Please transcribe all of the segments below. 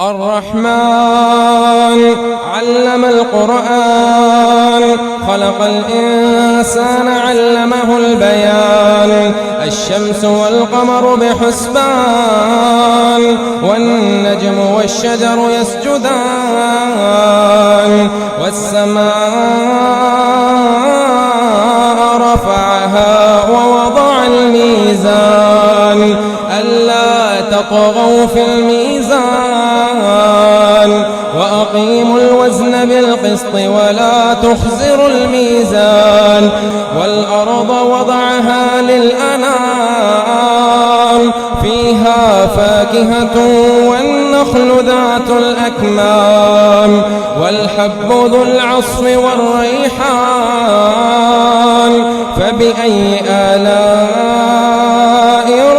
الرحمن علم القرآن خلق الإنسان علمه البيان الشمس والقمر بحسبان والنجم والشجر يسجدان والسماء رفعها ووضع الميزان ألا تطغوا في الميزان وأقيموا الوزن بالقسط ولا تخسروا الميزان والأرض وضعها للأنام فيها فاكهة والنخل ذات الأكمام والحب ذو العصف والريحان فبأي آلاء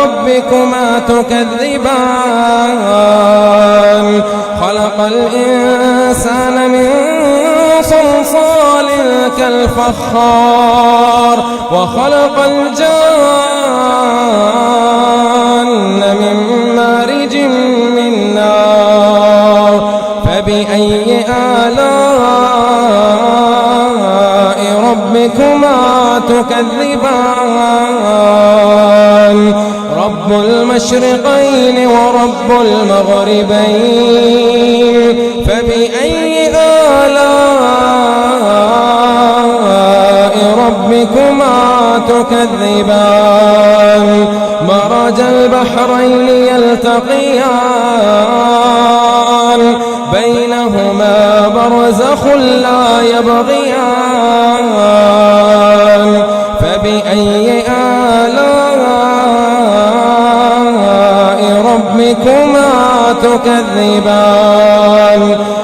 ربكما تكذبان خلق الإنسان من صلصال كالفخار وخلق الجان من مارج من نار فبأي آلاء ربكما تكذبان رب المشرقين ورب المغربين فبأي آلاء ربكما تكذبان مرج البحرين يلتقيان بينهما برزخ لا يبغيان فبأي آلاء ربكما تكذبان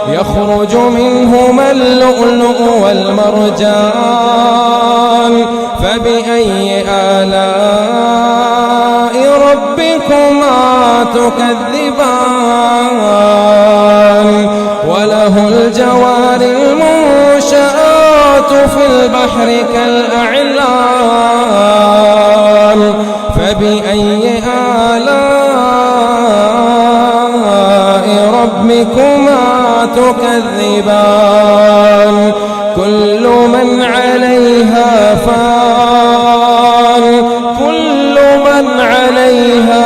يخرج منهما اللؤلؤ والمرجان فبأي آلاء ربكما تكذبان وله الجوار المنشآت في البحر كالأعلام فبأي آلاء ربكما تكذبان كل من عليها فان كل من عليها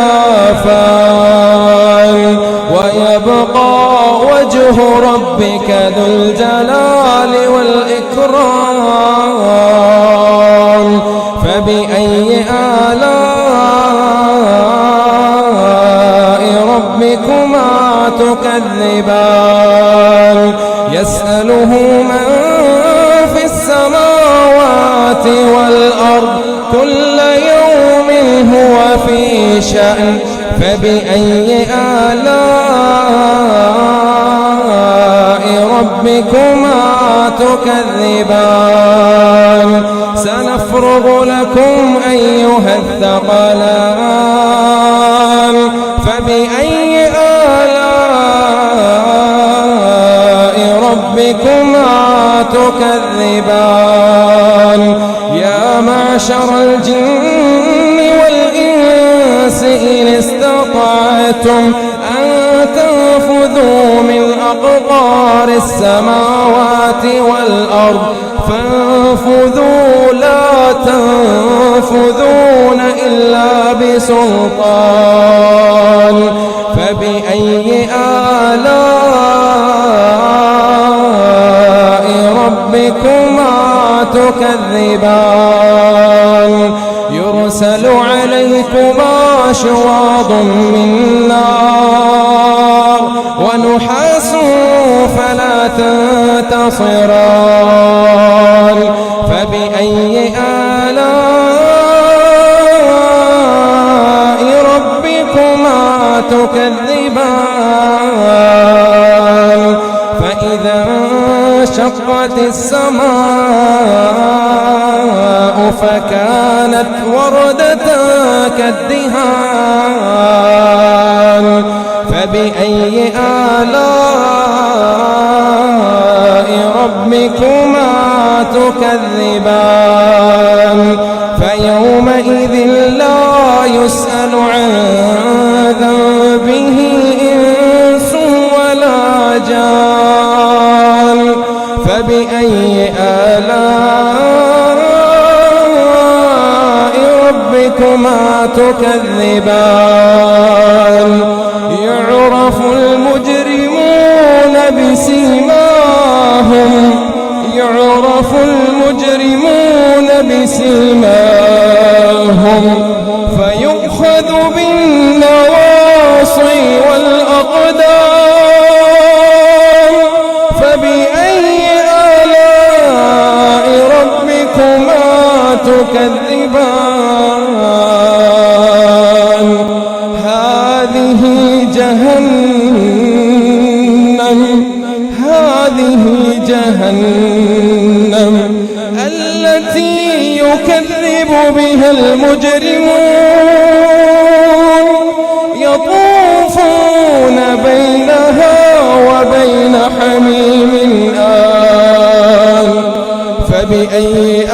فان ويبقى وجه ربك ذو الجلال والإكرام فبأي آلاء ربكما تكذبان يسأله من في السماوات والأرض كل يوم هو في شأن فبأي آلاء ربكما تكذبان سنفرغ لكم أيها الثقلان فبأي آلاء ربكما تكذبان يا معشر الجن والإنس إن استطعتم أن تنفذوا من أقطار السماوات والأرض فانفذوا لا تنفذون إلا بسلطان فبأي آلاء ربكما تكذبان يرسل عليكما شواظ من نار ونحاس فلا تنتصران فبأي آلاء ربكما تكذبان فإذا انشقت السماء فكانت وردة كالدهان فبأي آلاء ربكما تكذبان فيومئذ لا يسأل عن ذنبه إنس والمرجان فبأي آلاء ربكما تكذبان يعرف المجرمون بسيماهم فيؤخذ بالنواصي والأقدام فبأي آلاء ربكما تكذبان هذه جهنم التي يكذب بها المجرمون يطوفون بينها وبين حميم آن فبأي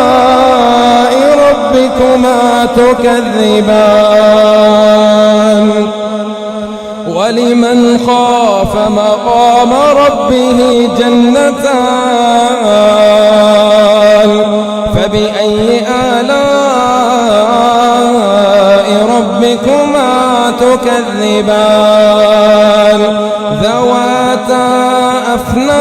آلاء ربكما تكذبان ولمن خاف مقام ربه جنتان فبأي آلاء ربكما تكذبان ذواتا أفنان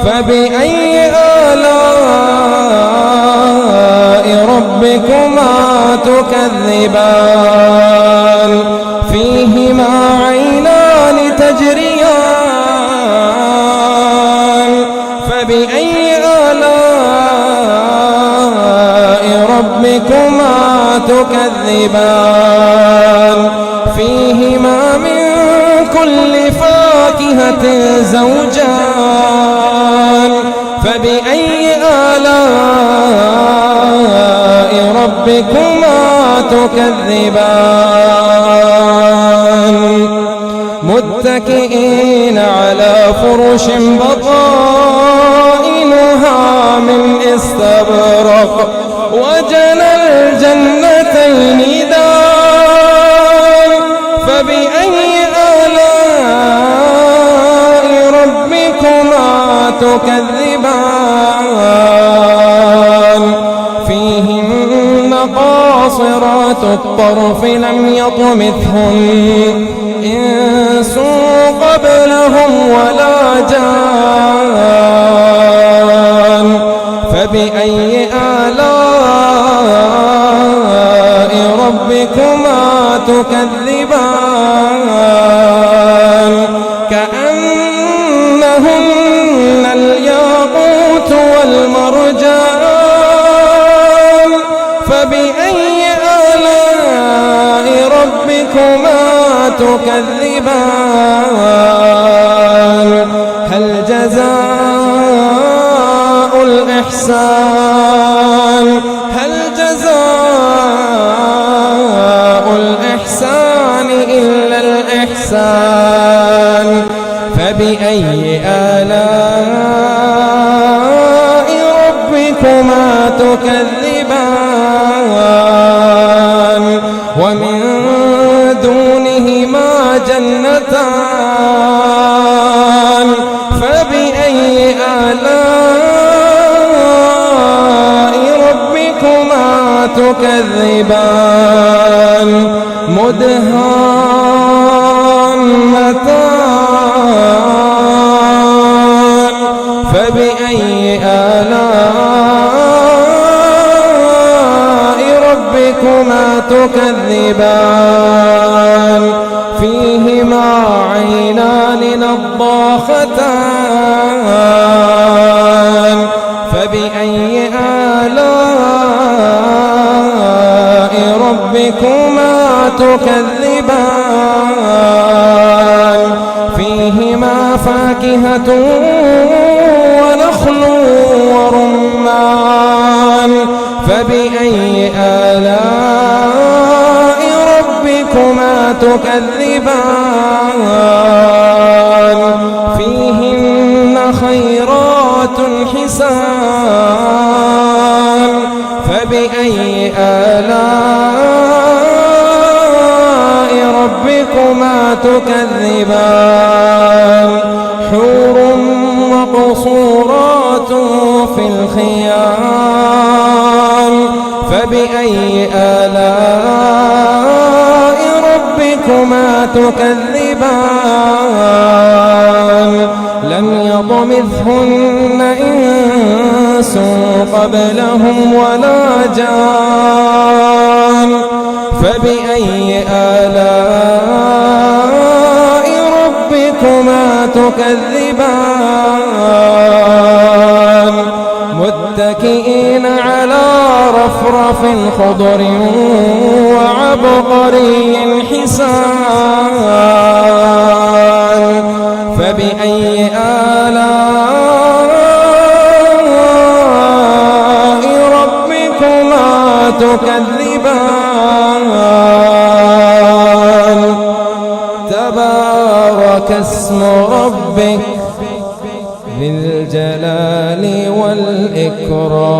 فبأي آلاء ربكما تكذبان فيهما عينان تجريان فبأي آلاء ربكما تكذبان فيهما من كل فاكهة زوجان فبأي آلاء ربكما تكذبان متكئين على فرش بطائنها من استبرق وجنى الجنتين دان فبأي آلاء ربكما تكذبان فيهن قاصرات الطرف لم يطمثهن إنس قبلهم ولا جان فبأي آلاء ربكما تكذبان كأنهن الياقوت والمرجان فبأي آلاء ربكما تكذبان هل جزاء الإحسان إلا الإحسان فبأي آلاء ربكما تكذبان ومن دونهما جنتان فبأي آلاء ربكما تكذبان مدهامتان فبأي آلاء ربكما تكذبان فيهما عينان نضاختان فبأي آلاء ربكما تكذبان فيهما فاكهة ونخل ورمان فبأي آلاء ربكما تكذبان فيهن خيرات حسان فبأي آلاء ربكما تكذبان حور مقصورات في الخيام فبأي آلاء ربكما تكذبان لم يطمثهن إنس قبلهم ولا جان فبأي آلاء ربكما تكذبان متكئين على رفرف خضر وعبقري حسان فبأي آلاء ربكما تكذبان تبارك اسم ربك ذي الجلال والإكرام